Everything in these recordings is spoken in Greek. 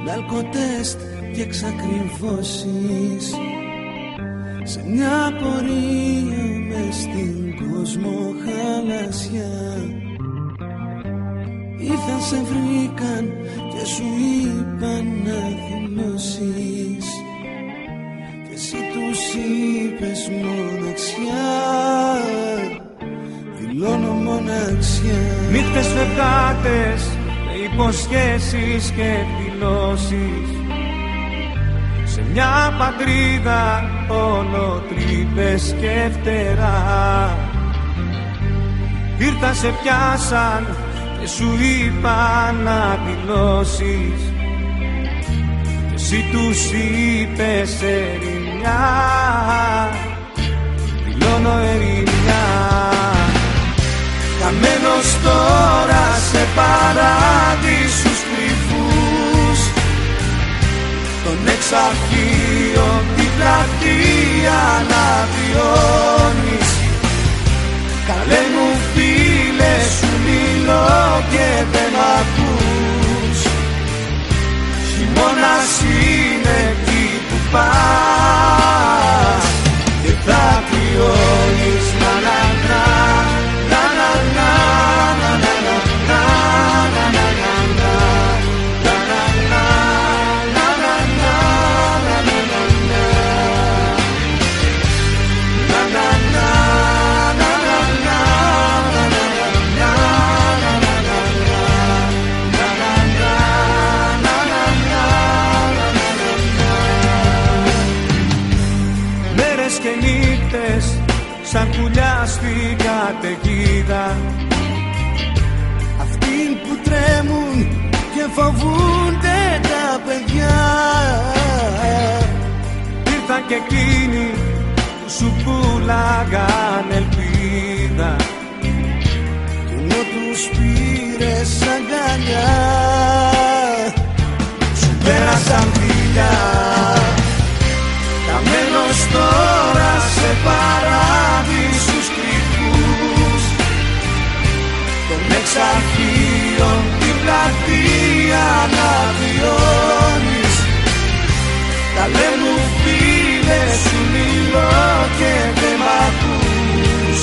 με αλκοτέστ και εξακριβώσεις, σε μια πορεία μες στην κόσμο χαλασιά. Ήρθαν, σε βρήκαν και σου είπαν να δηλώσεις, και εσύ τους είπες μοναξιά. Δηλώνω μοναξιά. Νύχτες φευγάτες με υποσχέσεις και δηλώσεις, σε μια πατρίδα όλο τρύπες και φτερά. Ήρθαν, σε πιάσαν και σου είπαν να δηλώσεις, και εσύ τους είπες ερημιά. Δηλώνω ερημιά. Καμένος τώρα σε παράδεισους κρυφούς, των εξαρχείων την πλατεία να βιώνεις. Καλέ μου φίλε, σου μιλώ και δεν μ' ακούς. Χειμώνας είναι εκεί που πας και θα κρυώνεις. Να να να να να να να να να να να να. Και νύχτες σαν πουλιά στην καταιγίδα, αυτοί που τρέμουν και φοβούνται τα παιδιά. Ήρθαν και εκείνοι που σου πουλάγαν ελπίδα, κι ενώ τους πήρες αγκαλιά, σου πέρασαν φιλιά. Καμένος τώρα σε παράδεισους κρυφούς, των εξαρχείων την πλατεία να βιώνεις. Καλέ μου φίλε, σου μιλώ και δεν μ' ακούς.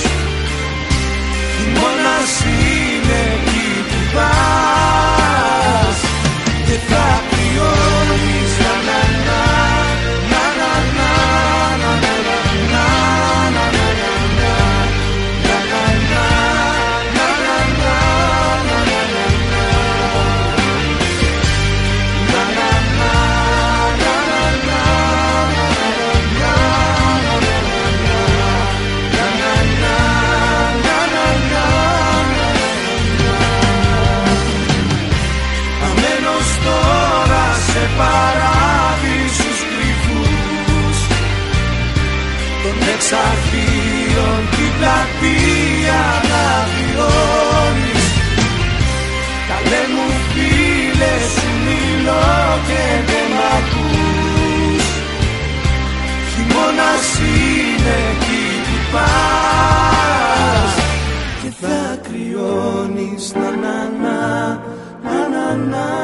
Χειμώνας είναι εκεί που πας και θα κρυώνεις. Να να να. Παράδεισους κρυφούς, των εξαρχείων την πλατεία να βιώνεις. Καλέ μου φίλε, σου μιλώ και δεν μ' ακούς. Χειμώνας είναι εκεί που πας και θα κρυώνεις. Να να να να να να.